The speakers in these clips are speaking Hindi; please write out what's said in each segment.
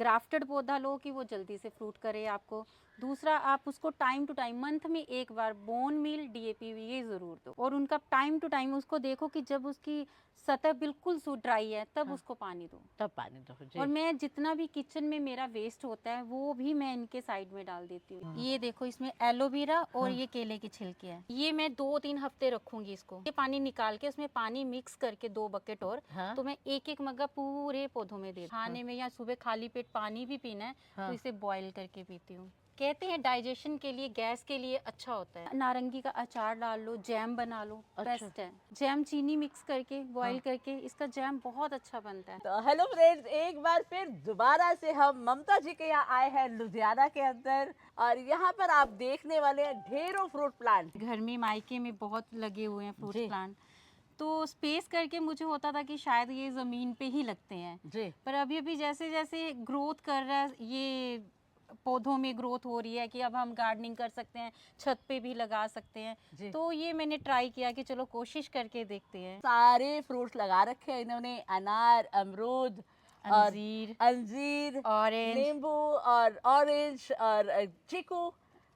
ग्राफ्टेड पौधा लो कि वो जल्दी से फ्रूट करे आपको। दूसरा, आप उसको टाइम टू टाइम मंथ में एक बार बोन मील डीएपी ये ज़रूर दो, और उनका टाइम टू टाइम उसको देखो कि जब उसकी सतह बिल्कुल सू ड्राई है तब हाँ। उसको पानी दो। तब पानी दो जी। और मैं जितना भी किचन में मेरा वेस्ट होता है वो भी मैं इनके साइड में डाल देती हूँ। ये देखो, इसमें एलोवेरा और हाँ। ये केले की छिलके हैं। ये मैं 2-3 हफ्ते रखूंगी इसको। ये पानी निकाल के उसमें पानी मिक्स करके 2 बकेट और, हाँ। तो मैं एक एक मग्गा पूरे पौधों में दे खाने में, या सुबह खाली पेट पानी भी पीना है हाँ। तो इसे बॉईल करके पीती हूँ। कहते हैं डाइजेशन के लिए, गैस के लिए अच्छा होता है। नारंगी का अचार डाल लो, जैम बना लो, अच्छा। बेस्ट है। जैम चीनी मिक्स करके बॉईल करके इसका जैम बहुत अच्छा बनता है। तो हेलो फ्रेंड्स, एक बार फिर दोबारा से हम ममता जी के यहाँ आए हैं लुधियाना के अंदर, और यहाँ पर आप देखने वाले हैं ढेरों फ्रूट प्लांट। घर में मायके में बहुत लगे हुए हैं फ्रूट जी। प्लांट। तो स्पेस करके मुझे होता था कि शायद ये ज़मीन पे ही लगते हैं, जी। पर अभी अभी जैसे जैसे ग्रोथ कर रहा है, ये पौधों में ग्रोथ हो रही है कि अब हम गार्डनिंग कर सकते हैं, छत पे भी लगा सकते हैं। जी। तो ये मैंने ट्राई किया कि चलो कोशिश करके देखते हैं। सारे फ्रूट्स लगा रखे हैं इन्होंने, अनार, अमरूद और अंजीर, अंजीर, ऑरेंज, नींबू और ऑरेंज और चीकू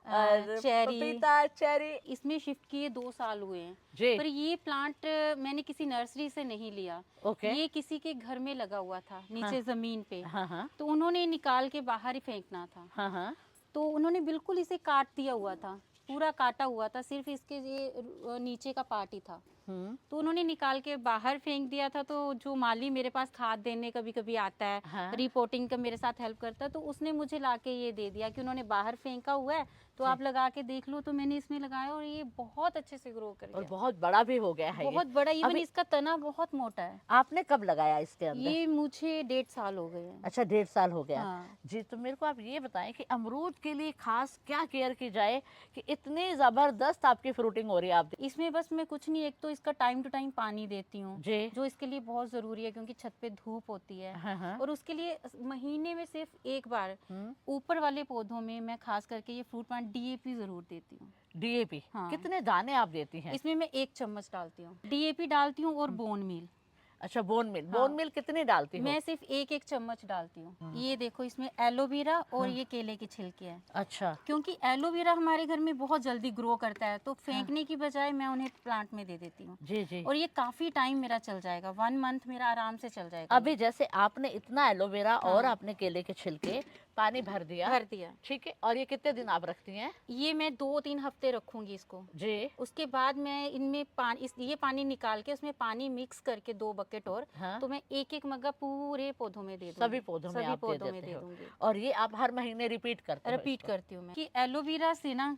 और चेरी। पपीता, चेरी। इसमें शिफ्ट किए 2 साल हुए हैं, जी। पर ये प्लांट मैंने किसी नर्सरी से नहीं लिया। ओके। ये किसी के घर में लगा हुआ था नीचे हाँ। जमीन पे। हाँ हाँ। तो उन्होंने निकाल के बाहर ही फेंकना था, हाँ हाँ। तो उन्होंने बिल्कुल इसे काट दिया हुआ था, पूरा काटा हुआ था, सिर्फ इसके ये नीचे का पार्ट ही था। तो उन्होंने निकाल के बाहर फेंक दिया था। तो जो माली मेरे पास खाद देने कभी कभी आता है, हाँ। रिपोर्टिंग का मेरे साथ हेल्प करता है, तो उसने मुझे लाके ये दे दिया कि उन्होंने बाहर फेंका हुआ है, तो आप लगा के देख लो। तो मैंने इसमें लगाया और ये बहुत अच्छे से ग्रो कर और गया, बहुत बड़ा भी हो गया है ये। बहुत बड़ा। इवन अभी इसका तना बहुत मोटा है। आपने कब लगाया इसके अंदर? ये मुझे 1.5 साल हो गए हैं। अच्छा, 1.5 साल हो गया। हाँ। जी, तो मेरे को आप ये बताएं कि अमरूद के लिए खास क्या केयर की जाए कि इतनी ज़बरदस्त आपकी फ्रूटिंग हो रही है? आप इसमें बस मैं कुछ नहीं, एक तो इसका टाइम टू टाइम पानी देती हूँ, जी। जो इसके लिए बहुत ज़रूरी है क्योंकि छत पे धूप होती है। हाँ हाँ। और उसके लिए महीने में सिर्फ एक बार ऊपर वाले पौधों में मैं खास करके ये फ्रूट प्लांट डीएपी ज़रूर देती हूँ। डीएपी हाँ। कितने दाने आप देती हैं? इसमें मैं 1 चम्मच डालती हूँ, डीएपी डालती हूँ और बोन मील। अच्छा, बोन मिल। हाँ। बोन मिल कितनी डालती हो? मैं सिर्फ 1-1 चम्मच डालती हूँ। ये देखो, इसमें एलोवेरा और ये केले की छिलके हैं। अच्छा। क्योंकि एलोवेरा हमारे घर में बहुत जल्दी ग्रो करता है, तो फेंकने की बजाय मैं उन्हें प्लांट में दे देती हूँ। जी जी। और ये काफी टाइम मेरा चल जाएगा, 1 मंथ मेरा आराम से चल जाएगा। अभी जैसे आपने इतना एलोवेरा और हाँ। आपने केले के छिलके पानी भर दिया, ठीक है, और ये कितने दिन आप रखती हैं? ये मैं 2-3 हफ्ते रखूंगी इसको। जी। उसके बाद मैं इनमें ये पानी निकाल के उसमें पानी मिक्स करके 2 बकेट और, हाँ। तो मैं एक एक मग्गा पूरे पौधों में दे दूंगी। सभी पौधों में आप दे देते हो? दूंगी। और ये आप हर महीने रिपीट करते हो? रिपीट करती हूँ मैं कि एलोवेरा से ना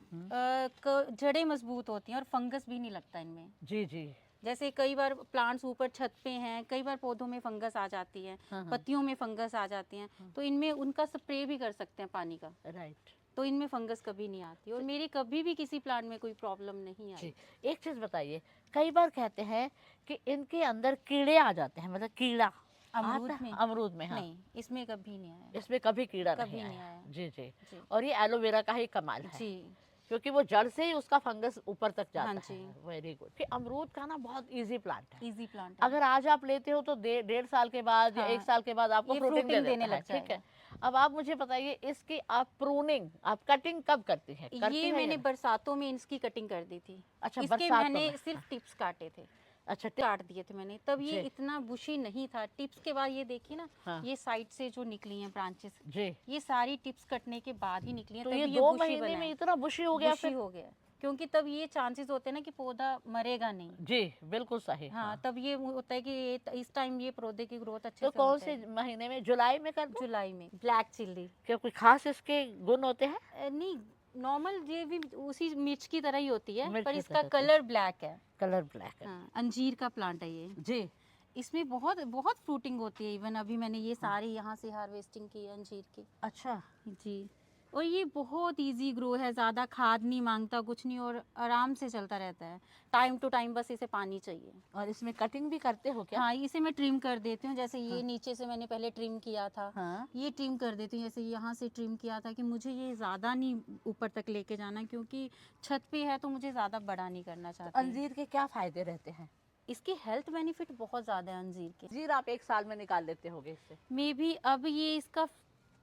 जड़ें मजबूत होती हैं और फंगस भी नहीं लगता इनमें। जी जी। जैसे कई बार प्लांट्स ऊपर छत पे हैं, कई बार पौधों में फंगस आ जाती है, पत्तियों में फंगस आ जाती हैं, तो इनमें उनका स्प्रे भी कर सकते हैं पानी का, राइट। तो इनमें फंगस कभी नहीं आती। और मेरी कभी भी किसी प्लांट में कोई प्रॉब्लम नहीं आई। जी। एक चीज़ बताइए, कई बार कहते हैं कि इनके अंदर कीड़े आ जाते हैं, मतलब कीड़ा अमरूद आता है? में? अमरूद में? हाँ। नहीं, इसमें कभी नहीं आया। इसमें कभी कीड़ा कभी नहीं नहीं आया? आया। जी जी। जी। और ये एलोवेरा का ही कमाल है, जी। क्योंकि वो जड़ से ही उसका फंगस ऊपर तक हाँ जाता जी। है। Very good. कि अमरूद का ना बहुत इजी प्लांट है। इजी प्लांट है। अगर आज आप लेते हो तो 1.5 साल के बाद या हाँ, 1 साल के बाद आपको ये फ्रूटिंग दे देने देता है, लग ठीक है। जाएगा। अब आप मुझे बताइए, इसकी आप प्रूनिंग, आप कटिंग कब करती हैं? करती ये है या मैंने नहीं? बरसातों में इसकी कटिंग कर दी थी। अच्छा, इसके बरसातों मैंने में? सिर्फ टिप्स काटे थे, अच्छा, काट दिए थे मैंने, तब ये जी। इतना बुशी नहीं था। टिप्स के बाद ये देखिए ना, हाँ। ये साइड से जो निकली हैं ब्रांचेस, जी। ये सारी टिप्स कटने के बाद ही निकली हैं, तो तभी ये ये 2 बुशी महीने बना में है। इतना बुशी हो गया बुशी फिर? हो गया, क्योंकि तब ये चांसेस होते हैं ना कि पौधा मरेगा नहीं। जी, बिल्कुल सही। हाँ, तब ये होता है कि इस टाइम ये पौधे की ग्रोथ अच्छे तो से कौन होता से है। महीने में? जुलाई में कर दूं? जुलाई में ब्लैक चिल्ली। क्या कोई खास इसके गुण होते हैं? नहीं, नॉर्मल ये भी उसी मिर्च की तरह ही होती है, मिर्च पर की इसका तरह कलर ब्लैक है। कलर ब्लैक है। हाँ, अंजीर का प्लांट है ये। जी। इसमें बहुत बहुत फ्रूटिंग होती है। इवन अभी मैंने ये सारी यहाँ से हार्वेस्टिंग की है अंजीर की। अच्छा। जी। और ये बहुत इजी ग्रो है, ज़्यादा खाद नहीं मांगता, कुछ नहीं, और आराम से चलता रहता है। टाइम टू टाइम बस इसे पानी चाहिए। और इसमें कटिंग भी करते हो क्या? हाँ, इसे मैं ट्रिम कर देती हूँ। जैसे ये नीचे से मैंने पहले ट्रिम किया था, हाँ। ये ट्रिम कर देती हूँ। जैसे यहाँ से ट्रिम किया था कि मुझे ये ज़्यादा नहीं ऊपर तक लेके जाना, क्योंकि छत पे है तो मुझे ज़्यादा बड़ा नहीं करना तो चाहती। अंजीर के क्या फायदे रहते हैं? इसके हेल्थ बेनिफिट बहुत ज़्यादा है अंजीर के। अंजीर आप 1 साल में निकाल लेते होगे इससे? मे बी अब ये इसका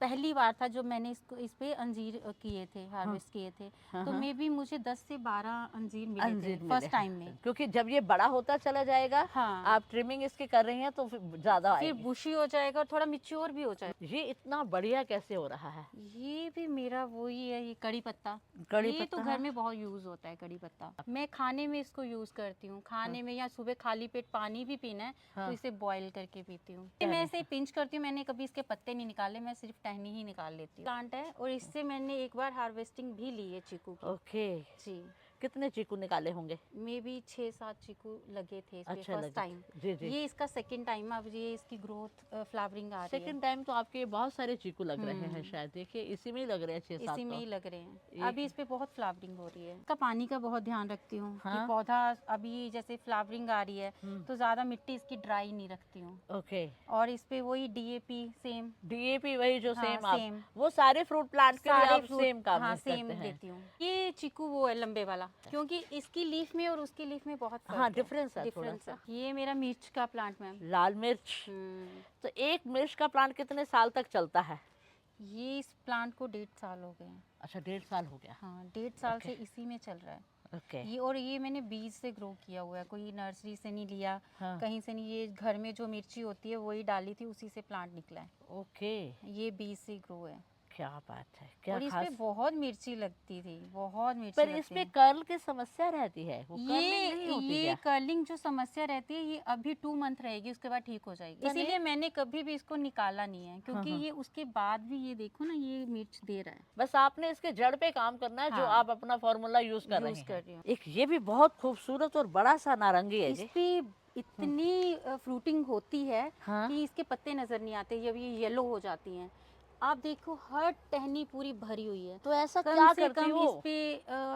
पहली बार था जो मैंने इस पे अंजीर किए थे, हार्वेस्ट किए थे। तो हाँ। मे भी मुझे 10 से 12 अंजीर मिले अंजीर थे मिले फर्स्ट टाइम में। क्योंकि जब ये बड़ा होता चला जाएगा, हाँ, आप ट्रिमिंग इसकी कर रही हैं तो फिर ज्यादा फिर आएगी। बुशी हो जाएगा और थोड़ा मिच्योर भी हो जाएगा। ये इतना बढ़िया कैसे हो रहा है? ये भी मेरा वही है, ये कड़ी पत्ता। कड़ी ये तो पत्ता, घर हाँ। में बहुत यूज होता है कड़ी पत्ता। मैं खाने में इसको यूज करती हूँ, खाने में, या सुबह खाली पेट पानी भी पीना है हाँ। तो इसे बॉईल करके पीती हूँ। टहनी। मैं इसे पिंच करती हूँ, मैंने कभी इसके पत्ते नहीं निकाले, मैं सिर्फ टहनी ही निकाल लेती हूँ। प्लांट है और इससे मैंने एक बार हार्वेस्टिंग भी ली है चीकू की। ओके, जी, कितने चीकू निकाले होंगे? मे भी 6-7 चीकू लगे थे इस पे अच्छा, फर्स्ट लगे टाइम। थे। जी जी। ये इसका सेकंड टाइम, अब ये इसकी ग्रोथ फ्लावरिंग आ रही है। सेकंड टाइम तो आपके बहुत सारे चीकू लग रहे हैं शायद। देखिए इसी में ही लग रहे हैं 6-7 इसी में तो। ही लग रहे हैं। एक- अभी इस पे बहुत फ्लावरिंग हो रही है। इसका पानी का बहुत ध्यान रखती हूँ हाँ। कि पौधा अभी जैसे फ्लावरिंग आ रही है तो ज्यादा मिट्टी इसकी ड्राई नहीं रखती हूँ। ओके, और इस पे वही डीएपी सेम, डीएपी वही जो हाँ, सेम आप सेम। वो सारे फ्रूट प्लांट के लिए सारे आप फ्रूट, सेम काम हाँ, करते सेम हैं। देती हूँ। ये चीकू वो है लंबे वाला, क्योंकि इसकी लीफ में और उसकी लीफ में बहुत फर्क हाँ, है। डिफरेंस है थोड़ा डिफरेंस है। सा। ये मेरा मिर्च का प्लांट मैम। लाल मिर्च। तो एक मिर्च का प्लांट कितने साल तक चलता है? ये इस प्लांट को 1.5 साल हो गए हैं। अच्छा, 1.5 साल हो गया। हाँ, 1.5 साल ओके। से इसी में चल रहा है। ओके। ये, और ये मैंने बीज से ग्रो किया हुआ है, कोई नर्सरी से नहीं लिया, हाँ। कहीं से नहीं। ये घर में जो मिर्ची होती है वही डाली थी, उसी से प्लांट निकला है। ओके, ये बीज से ग्रो है। क्या बात है, क्या और इस खास। पे बहुत मिर्ची लगती थी, बहुत मिर्ची पर लगती इसमें है। कर्ल की समस्या रहती है, वो कर्लिंग नहीं होती ये क्या? कर्लिंग जो समस्या रहती है ये अभी 2 मंथ रहेगी, उसके बाद ठीक हो जाएगी। इसीलिए मैंने कभी भी इसको निकाला नहीं है, क्योंकि हाँ। ये उसके बाद भी, ये देखो ना, ये मिर्च दे रहा है। बस आपने इसके जड़ पे काम करना है, जो हाँ। आप अपना फॉर्मूला यूज कर यूज कर रही रही हैं। हूँ। एक ये भी बहुत खूबसूरत और बड़ा सा नारंगी है इस जी। पे इतनी फ्रूटिंग होती है हाँ। कि इसके पत्ते नजर नहीं आते जब ये येलो हो जाती हैं। आप देखो हर टहनी पूरी भरी हुई है। तो ऐसा कम क्या से करती कम हो? इस पे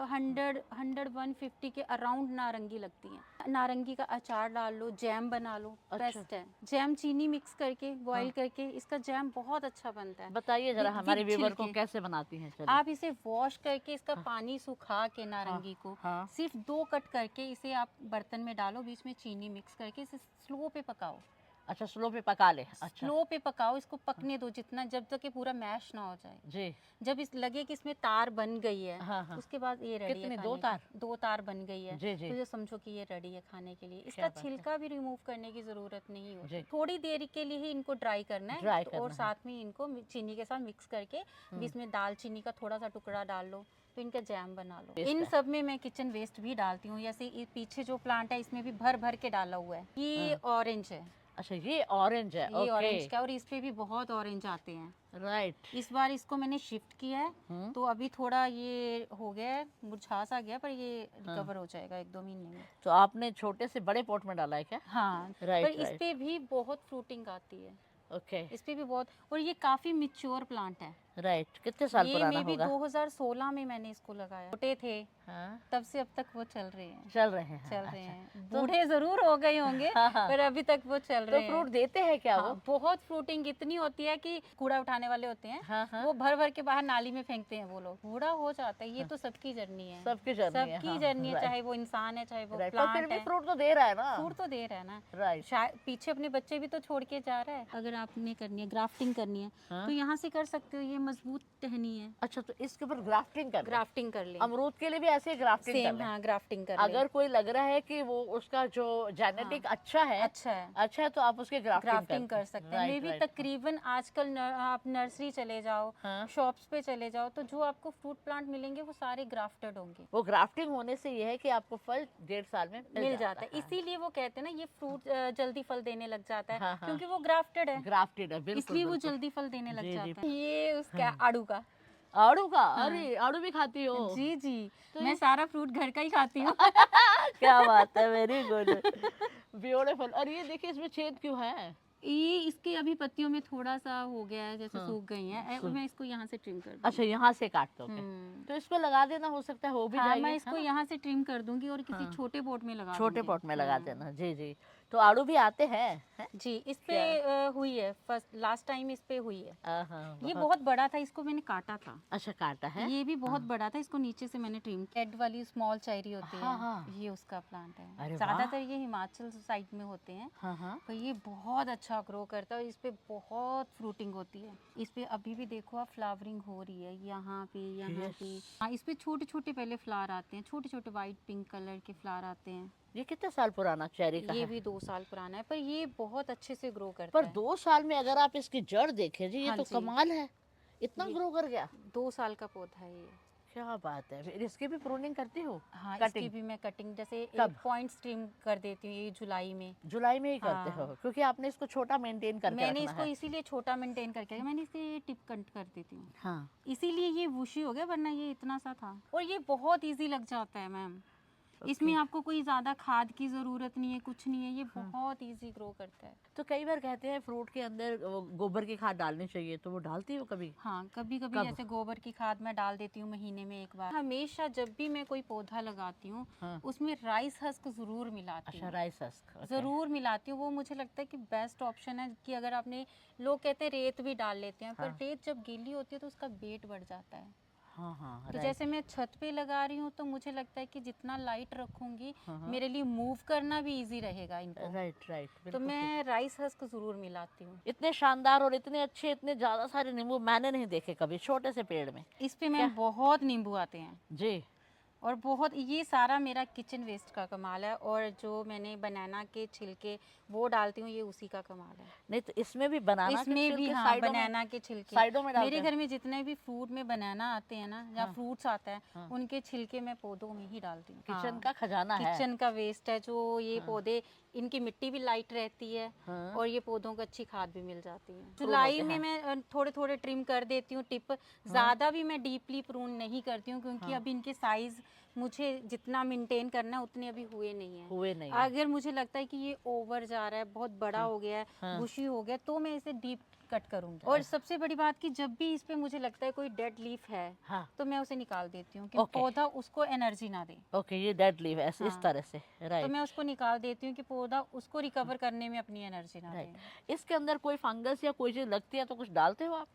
100-150 के अराउंड नारंगी लगती है। नारंगी का अचार डाल लो, जैम बना लो, अच्छा। बेस्ट है। जैम चीनी मिक्स करके बॉईल करके इसका जैम बहुत अच्छा बनता है। बताइए जरा हमारे विद व्यूवर को छिलके। कैसे बनाती हैं। चलिए। आप इसे वॉश करके इसका पानी सुखा के नारंगी को हाँ। सिर्फ 2 कट करके इसे आप बर्तन में डालो, बीच में चीनी मिक्स करके इसे स्लो पे पकाओ। अच्छा, स्लो पे पका ले। अच्छा स्लो पे पकाओ, इसको पकने दो जितना, जब तक ये पूरा मैश ना हो जाए। जी। जब इस लगे कि इसमें तार बन गई है, हाँ, हाँ। उसके बाद ये रेडी है कितनी? खाने 2 के- तार? 2 तार बन गई है जी, जी। तो जो समझो कि ये रेडी है खाने के लिए। इसका बात है। छिलका भी रिमूव करने की जरूरत नहीं होती। जी। थोड़ी देर के लिए ही इनको ड्राई करना है। ड्राई तो करना और है। साथ में इनको चीनी के साथ मिक्स करके बीच में दालचीनी का थोड़ा सा टुकड़ा डाल लो, तो इनका जैम बना लो। Waste इन है। सब में मैं किचन वेस्ट भी डालती हूँ। जैसे ये पीछे जो प्लांट है इसमें भी भर भर के डाला हुआ है। ये ऑरेंज है, अच्छा, ये ऑरेंज है। ये ऑरेंज का, और इस पे भी बहुत ऑरेंज आते हैं। राइट। इस बार इसको मैंने शिफ्ट किया है तो अभी थोड़ा ये हो गया है, मुरझा सा गया, पर ये रिकवर हो जाएगा 1-2 महीने में। तो आपने छोटे से बड़े पॉट में डाला है क्या? हाँ, राइट, पर इस राइट। पे भी बहुत फ्रूटिंग आती है। ओके। इस पे भी बहुत, और ये काफी मिच्योर प्लांट है। राइट, कितने साल ये पुराना मे भी होगा? 2016 में मैंने इसको लगाया। छोटे थे हाँ, तब से अब तक वो चल रहे हैं। चल रहे हैं। चल अच्छा। रहे हैं। बूढ़े जरूर हो गए होंगे हाँ, हाँ। पर अभी तक वो चल तो रहे हैं। फ्रूट देते हैं क्या हाँ, वो? बहुत फ्रूटिंग इतनी होती है कि कूड़ा उठाने वाले होते हैं, हाँ, हाँ। वो भर भर के बाहर नाली में फेंकते हैं वो लोग। कूड़ा हो जाता है। ये तो सबकी जर्नी है। सबकी जर्नी है, सबकी हाँ, जर्नी है, right। चाहे वो इंसान है चाहे वो राइट, पर फिर प्लांट भी है। फ्रूट तो दे रहा है ना। फ्रूट तो दे रहा है ना। राइट। शायद पीछे अपने बच्चे भी तो छोड़ के जा रहा है। अगर आपने करनी है, ग्राफ्टिंग करनी है, हाँ। तो यहाँ से कर सकते हो। ये मजबूत टहनी है, अच्छा, तो इसके ऊपर ग्राफ्टिंग कर लें। ग्राफ्टिंग कर ले। अमरूद के लिए भी ऐसे ही ग्राफ्टिंग कर सेम, लें। हाँ, ग्राफ्टिंग कर ले। अगर कोई लग रहा है कि वो उसका जो जेनेटिक अच्छा है, अच्छा है तो आप उसके ग्राफ्टिंग कर सकते हैं। मे भी राइट। तकरीबन आजकल आप नर्सरी चले जाओ, हाँ। शॉप्स पे चले जाओ, तो जो आपको फ्रूट प्लांट मिलेंगे वो सारे ग्राफ्टेड होंगे। वो ग्राफ्टिंग होने से ये है कि आपको फल 1.5 साल में मिल जाता है। इसीलिए वो कहते हैं ना, ये फ्रूट जल्दी फल देने लग जाता है, हाँ, हाँ। क्योंकि वो ग्राफ्टेड है, ग्राफ्टेड है, बिल्कुल। इसलिए वो बिल्कुल। जल्दी फल देने लग जी, जी। जाता है। ये उसका आड़ू का। आड़ू का? अरे, आड़ू भी खाती हो? जी जी, मैं सारा फ्रूट घर का ही खाती हूँ। क्या बात है, वेरी गुड, ब्यूटीफुल। और ये देखिए, इसमें छेद क्यों है? ये इसके अभी पत्तियों में थोड़ा सा हो गया है, जैसे सूख गई हैं। मैं इसको यहाँ से ट्रिम कर दूँ। अच्छा, यहाँ से काट दोगे? तो इसको लगा देना, हो सकता है हो भी हाँ, जाएगी। मैं इसको यहाँ से ट्रिम कर दूंगी और किसी छोटे पॉट में लगा छोटे दूंगी। पॉट में लगा देना। जी जी, तो आड़ू भी आते हैं? जी, इस पे हुई है फर्स्ट लास्ट टाइम इस पे हुई है। ये बहुत बहुत बड़ा था, इसको मैंने काटा था। अच्छा काटा है। ये भी बहुत बड़ा था, इसको नीचे से मैंने ट्रिम रेड वाली स्मॉल चेरी होती हाँ, है, हाँ। ये उसका प्लांट है। अरे वाह! ज्यादातर ये हिमाचल साइड में होते हैं, हाँ हाँ पर ये बहुत अच्छा ग्रो करता है और इस पे बहुत फ्रूटिंग होती है। इस पे अभी भी देखो आप फ्लावरिंग हो रही है, यहाँ Yes. पे। हाँ, इस पे छोटे छोटे पहले फ्लावर आते हैं, छोटे छोटे वाइट पिंक कलर के फ्लावर आते हैं। ये कितने साल पुराना चेरी का ये है? भी 2 साल पुराना है, पर ये बहुत अच्छे से ग्रो करता पर है। 2 साल में अगर आप इसकी जड़ देखें जी, ये हाँ तो जी। कमाल है, इतना ये ग्रो कर गया। 2 साल का पौधा है ये। क्या बात है, फिर इसकी भी प्रूनिंग करती हो? हाँ, इसकी कटिंग भी मैं कटिंग जैसे कब? एक पॉइंट स्ट्रीम कर देती हूँ ये जुलाई में। जुलाई में ही करते हाँ। हो, क्योंकि आपने इसको छोटा मेंटेन करके मैंने रखना इसको है। इसीलिए छोटा मेंटेन करके मैंने इसके टिप कट कर देती हूँ, हाँ इसीलिए ये वुशी हो गया, वरना ये इतना सा था। और ये बहुत इजी लग जाता है मैम, इसमें Okay. आपको कोई ज्यादा खाद की जरूरत नहीं है, कुछ नहीं है, ये हाँ। बहुत इजी ग्रो करता है। तो कई बार कहते हैं फ्रूट के अंदर वो गोबर की खाद डालनी चाहिए, तो वो डालती हो कभी? हाँ, कभी कभी कब? जैसे गोबर की खाद मैं डाल देती हूँ महीने में एक बार। हमेशा जब भी मैं कोई पौधा लगाती हूँ हाँ। उसमें राइस हस्क जरूर मिलाती अच्छा हूँ। Rice husk, okay. ज़रूर मिलाती हूँ, वो मुझे लगता है कि बेस्ट ऑप्शन है। कि अगर आपने, लोग कहते हैं रेत भी डाल लेते हैं, पर हाँ। रेत जब गीली होती है तो उसका वेट बढ़ जाता है। हाँ हाँ तो राइट। जैसे मैं छत पे लगा रही हूँ तो मुझे लगता है कि जितना लाइट रखूंगी हाँ, हाँ। मेरे लिए मूव करना भी इजी रहेगा इनको। राइट राइट तो बिल्कुल ठीक। मैं राइस हस्क ज़रूर मिलाती हूँ। इतने शानदार और इतने अच्छे, इतने ज्यादा सारे नींबू मैंने नहीं देखे कभी छोटे से पेड़ में। इस पे क्या? मैम बहुत नींबू आते हैं जी। और बहुत, ये सारा मेरा किचन वेस्ट का कमाल है। और जो मैंने बनाना के छिलके वो डालती हूँ, ये उसी का कमाल है। नहीं तो इसमें भी बनाना के इसमें भी छिलके हाँ, साइडों में, बनाना के छिलके साइडों में डालते मेरे हैं? घर में जितने भी फ्रूट में बनाना आते हैं ना, या हाँ। फ्रूट्स आता है, हाँ। उनके छिलके मैं पौधों में ही डालती हूँ। किचन का खजाना है। किचन का वेस्ट है जो ये हाँ। पौधे, इनकी मिट्टी भी लाइट रहती है हाँ। और ये पौधों को अच्छी खाद भी मिल जाती है। प्रून जुलाई होते में हैं। मैं थोड़े थोड़े ट्रिम कर देती हूँ टिप, ज़्यादा भी मैं डीपली प्रून नहीं करती हूँ, क्योंकि हाँ। अभी इनके साइज मुझे जितना मेंटेन करना है उतने अभी हुए नहीं है। हुए नहीं है। अगर मुझे लगता है कि ये ओवर जा रहा है, बहुत बड़ा हो गया है, हाँ। बुशी हो गया, तो मैं इसे डीप कट करूंगी। और सबसे बड़ी बात कि जब भी इस पे मुझे लगता है कोई डेड लीफ है, हाँ। तो मैं उसे निकाल देती हूँ कि Okay. पौधा उसको एनर्जी ना दे। ओके, ये डेड लीफ ऐसे इस हाँ। तरह से, तो राइट मैं उसको निकाल देती हूँ कि पौधा उसको रिकवर करने में अपनी एनर्जी ना दे। राइट। इसके अंदर कोई फंगस या कोई चीज लगती है तो कुछ डालते हो आप?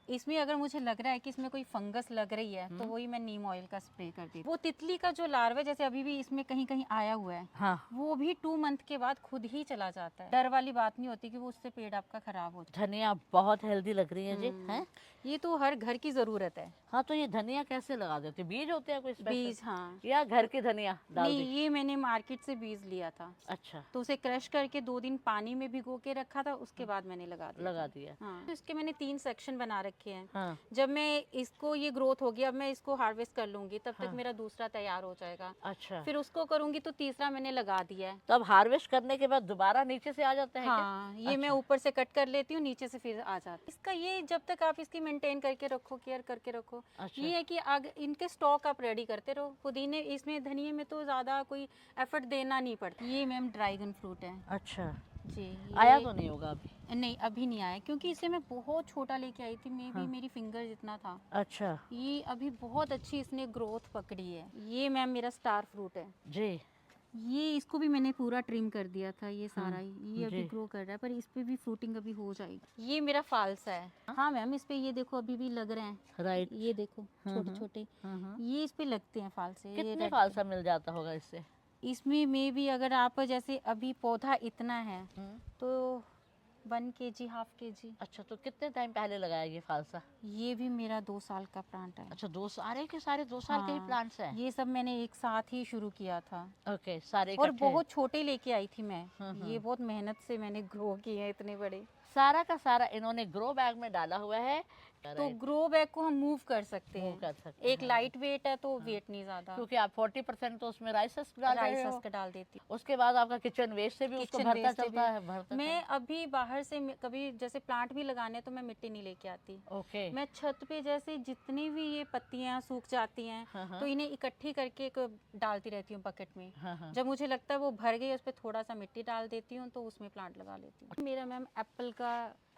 इसमें अगर मुझे लग रहा है कि इसमें कोई फंगस लग रही है तो वही मैं नीम ऑयल का स्प्रे कर देती हूँ। वो तितली का जो लार्वा जैसे अभी भी इसमें कहीं कहीं आया हुआ है, हाँ। वो भी 2 मंथ के बाद खुद ही चला जाता है। डर वाली बात नहीं होती कि वो उससे पेड़ आपका खराब हो जाए। धनिया बहुत हेल्दी लग रही है जी, हैं? ये तो हर घर की जरूरत है। हाँ, तो ये धनिया कैसे लगा देते हो? बीज होते हैं कोई स्पेशल? बीज, हाँ। या घर की धनिया डाल नहीं, दी? ये मैंने मार्केट से बीज लिया था, अच्छा, तो उसे क्रश करके 2 दिन पानी में भिगो के रखा था, उसके बाद मैंने लगा दिया लगा था। दिया। हाँ, तो इसके मैंने 3 सेक्शन बना रखे हैं। हाँ। जब मैं इसको, ये ग्रोथ होगी, अब मैं इसको हार्वेस्ट कर लूंगी, तब हाँ। तक मेरा दूसरा तैयार हो जाएगा। अच्छा, फिर उसको करूंगी तो तीसरा मैंने लगा दिया है। तो अब हार्वेस्ट करने के बाद दोबारा नीचे से आ जाते हैं क्या? हाँ, ये मैं अच्छा। ऊपर से कट कर लेती हूँ, नीचे से फिर आ जाता है। इसका ये, जब तक आप इसकी मेंटेन करके रखो, केयर करके रखो, अच्छा। ये है कि आगे इनके स्टॉक आप रेडी करते रहो। पुदीने, इसमें धनिये में तो ज्यादा कोई एफर्ट देना नहीं पड़ता। ये मैम ड्रैगन फ्रूट है अच्छा, जी। आया तो नहीं होगा अभी? नहीं, अभी नहीं आया, क्योंकि इसे मैं बहुत छोटा लेके आई थी, मे भी मेरी फिंगर जितना था। अच्छा ये अभी बहुत अच्छी इसने ग्रोथ पकड़ी है। ये मैम मेरा स्टार फ्रूट है जी। ये, इसको भी मैंने पूरा ट्रिम कर दिया था, ये सारा ही। ये अभी जी। ग्रो कर रहा है, पर इस पे भी फ्रूटिंग अभी हो जाएगी। ये मेरा फालसा है। हाँ मैम, इस पे ये देखो अभी भी लग रहे हैं। राइट। ये देखो छोटे छोटे, ये इस पे लगते हैं फालसे। ये कितने red फालसा मिल जाता होगा इससे? इसमें में भी अगर आप जैसे अभी पौधा इतना है तो 1 kg, ½ kg। अच्छा, तो कितने टाइम पहले लगाया ये फालसा? ये भी मेरा 2 साल का प्लांट है। अच्छा, दो सारे के सारे 2 साल के ही हाँ, प्लांट्स हैं? ये सब मैंने एक साथ ही शुरू किया था ओके, सारे और इकट्ठे? बहुत छोटे लेके आई थी मैं। ये बहुत मेहनत से मैंने ग्रो किए हैं इतने बड़े। सारा का सारा इन्होंने ग्रो बैग में डाला हुआ है। तो ग्रो बैग को हम मूव कर सकते Move हैं। कर सकते एक लाइट वेट है तो वेट नहीं ज्यादा। क्योंकि आप 40% तो उसमें राइस हस्क डाल रहे राइस हो। हस्क डाल देती हूँ। उसके बाद आपका किचन वेस्ट से भी उसको किचन भरता वेस्ट से चलता भी। है, भरता मैं अभी बाहर से कभी जैसे प्लांट भी लगाने तो मैं मिट्टी नहीं लेके आती। ओके। मैं छत पे जैसे जितनी भी ये पत्तियां सूख जाती हैं तो इन्हें इकट्ठी करके एक डालती रहती हूँ बकेट में। जब मुझे लगता है वो भर गई, उस पर थोड़ा सा मिट्टी डाल देती हूँ तो उसमें प्लांट लगा लेती हूँ। मेरा मैम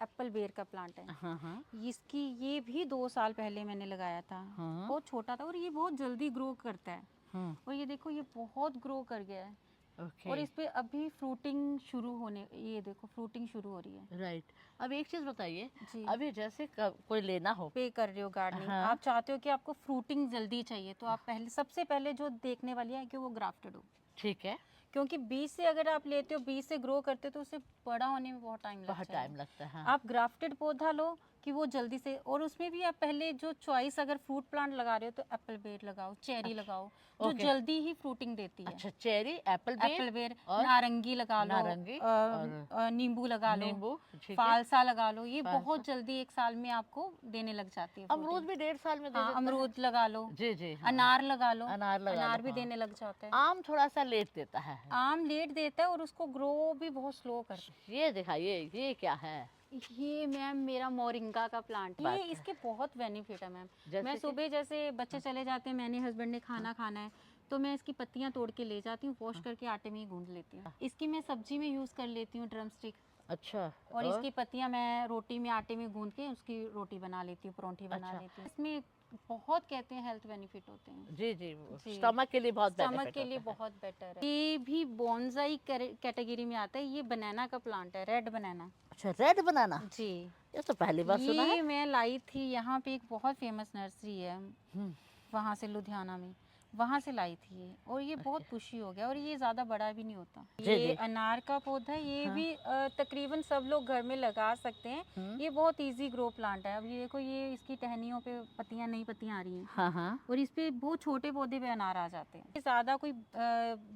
एप्पल बेर का प्लांट है। इसकी ये भी 2 साल पहले मैंने लगाया था। बहुत छोटा था और ये बहुत जल्दी ग्रो करता है। और ये देखो ये बहुत ग्रो कर गया है। ओके और इस पे अभी फ्रूटिंग शुरू होने, ये देखो फ्रूटिंग शुरू हो रही है। राइट। अब एक चीज बताइए, जी, अभी जैसे कोई लेना हो। पे कर रहे हो गार्डनिंग, हाँ। आप चाहते हो कि आपको फ्रूटिंग जल्दी चाहिए, तो आप पहले सबसे पहले जो देखने वाली है कि वो ग्राफ्टेड हो। ठीक है, क्योंकि बीज से अगर आप लेते हो, बीज से ग्रो करते हो, तो उसे बड़ा होने में बहुत टाइम बहुत लगता है। टाइम लगता है। हाँ। आप ग्राफ्टेड पौधा लो कि वो जल्दी से, और उसमें भी आप पहले जो चॉइस, अगर फ्रूट प्लांट लगा रहे हो तो एप्पल बेर लगाओ, चेरी अच्छा, लगाओ, जो ओके। जल्दी ही फ्रूटिंग देती है। अच्छा, चेरी, एप्पल एप्पल बेर, और नारंगी लगा लो, नारंगी और नींबू लगा लो, नींबू, ठीक है। फालसा लगा लो, ये फालसा। बहुत जल्दी 1 साल में आपको देने लग जाती है अमरूद fruiting। भी 1.5 साल में दे हाँ, देता है। अमरूद लगा लो, जी जी, हाँ। अनार लगा लो, अनार लगा अनार लो, भी हाँ। देने लग जाता है। आम थोड़ा सा लेट देता है। आम लेट देता है और उसको ग्रो भी बहुत स्लो करता ये दिखाइए, ये क्या है? है। ये मैम मेरा मोरिंगा का प्लांट, बात ये है। इसके बहुत बेनिफिट है मैम। जैसे मैं कि? सुबह जैसे बच्चे चले जाते हैं, मैंने हस्बैंड ने खाना खाना है, तो मैं इसकी पत्तियां तोड़ के ले जाती हूँ, वॉश करके आटे में ही गूंद लेती हूँ। इसकी मैं सब्जी में यूज़ कर लेती हूँ, ड्रम स्टिक। अच्छा, और इसकी पत्तियां मैं रोटी में, आटे में गूंद के उसकी रोटी बना लेती हूँ, परोंठी बना अच्छा। लेती हूँ। इसमें बहुत कहते हैं हेल्थ बेनिफिट होते हैं। जी जी, जी, स्टमक के लिए बहुत स्टमक बेनिफिट के लिए होता है। बहुत बेटर है। ये भी बॉन्साई कैटेगरी में आता है। ये बनाना का प्लांट है, रेड बनाना। अच्छा, रेड बनाना, जी, ये तो पहली बार सुना है। ये मैं लाई थी, यहाँ पे एक बहुत फेमस नर्सरी है, हम्म, वहाँ से लुधियाना में, वहाँ से लाई थी ये, और ये बहुत पुशी हो गया, और ये ज़्यादा बड़ा भी नहीं होता। जी, ये जी। अनार का पौधा है, ये हाँ। भी तकरीबन सब लोग घर में लगा सकते हैं। हम्म, ये बहुत इजी ग्रो प्लांट है। अब ये देखो, ये इसकी टहनियों पे पत्तियां, नई पत्तियां आ रही हैं, हाँ हाँ। और इस पे बहुत छोटे पौधे पे अनार आ जाते हैं। ये ज़्यादा कोई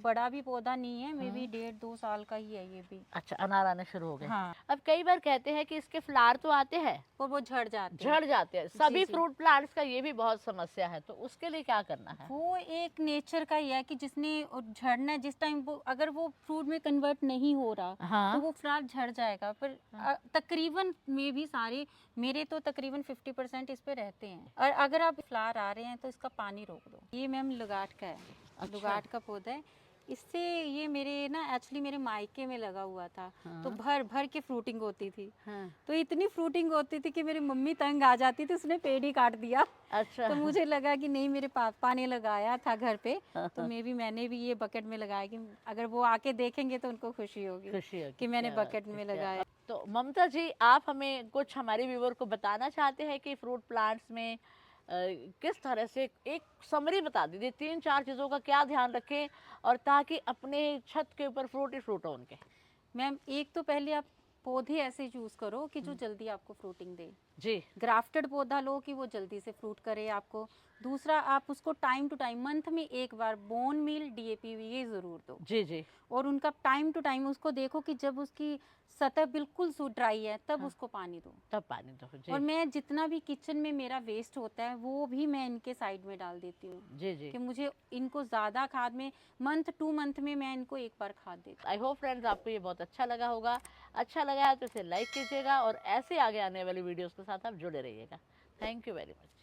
बड़ा भी पौधा नहीं है, मे बी 1.5-2 साल का ही है ये भी। अच्छा, अनार आने शुरू हो गए। हाँ, अब कई बार कहते हैं कि इसके फ्लावर तो आते हैं, और वो झड़ जाते हैं। झड़ जाते हैं। सभी जी। फ्रूट प्लांट्स का ये भी बहुत समस्या है, तो उसके लिए क्या करना है? वो एक नेचर का ही है कि जिसने झड़ना है, जिस टाइम वो, अगर वो फ्रूट में कन्वर्ट नहीं हो रहा, तो हाँ। वो फ्लावर झड़ जाएगा। पर तकरीबन में भी सारे, मेरे तो तकरीबन 50% इस पे रहते हैं। और अगर आप फ्लावर आ रहे हैं तो इसका पानी रोक दो। ये मैम लुगाट का है। अच्छा। लुगाट का पौधा है। इससे ये मेरे ना, एक्चुअली मेरे मायके में लगा हुआ था, तो हाँ। भर भर के फ्रूटिंग होती थी। हाँ। तो इतनी फ्रूटिंग होती थी कि मेरी मम्मी तंग आ जाती थी, उसने पेड़ ही काट दिया। अच्छा। तो मुझे लगा कि नहीं, मेरे पापा ने लगाया था घर पे, तो मैंने भी ये बकेट में लगाया कि अगर वो आके देखेंगे तो उनको खुशी होगी खुशी होगी कि मैंने क्या बात बकेट है, में क्या लगाया। तो ममता जी, आप हमें कुछ हमारे व्यूवर को बताना चाहते हैं कि फ्रूट प्लांट्स में किस तरह से एक समरी बता दीजिए, 3-4 चीज़ों का क्या ध्यान रखें, और ताकि अपने छत के ऊपर फ्रूट ही फ्रूट हो उनके। मैम, एक तो पहले आप पौधे ऐसे चूज करो कि जो जल्दी आपको फ्रूटिंग दे। जी ग्राफ्टेड पौधा लो कि वो जल्दी से फ्रूट करे आपको। दूसरा, आप उसको टाइम टू टाइम, मंथ में एक बार बोन मील, डीएपी ये ज़रूर दो। जी जी। और उनका टाइम टू टाइम उसको देखो कि जब उसकी सतह बिल्कुल ड्राई है, तब हाँ। उसको पानी दो। तब पानी दो। जी और मैं जितना भी किचन में मेरा वेस्ट होता है, वो भी मैं इनके साइड में डाल देती हूँ जी। जी। कि मुझे इनको ज़्यादा खाद में, मंथ 2 मंथ में मैं इनको एक बार खाद देती हूँ। आई होप फ्रेंड्स आपको ये बहुत अच्छा लगा होगा। अच्छा लगा है तो इसे लाइक कीजिएगा, और ऐसे आगे आने वाली वीडियोस के साथ आप जुड़े रहिएगा। Thank you very much.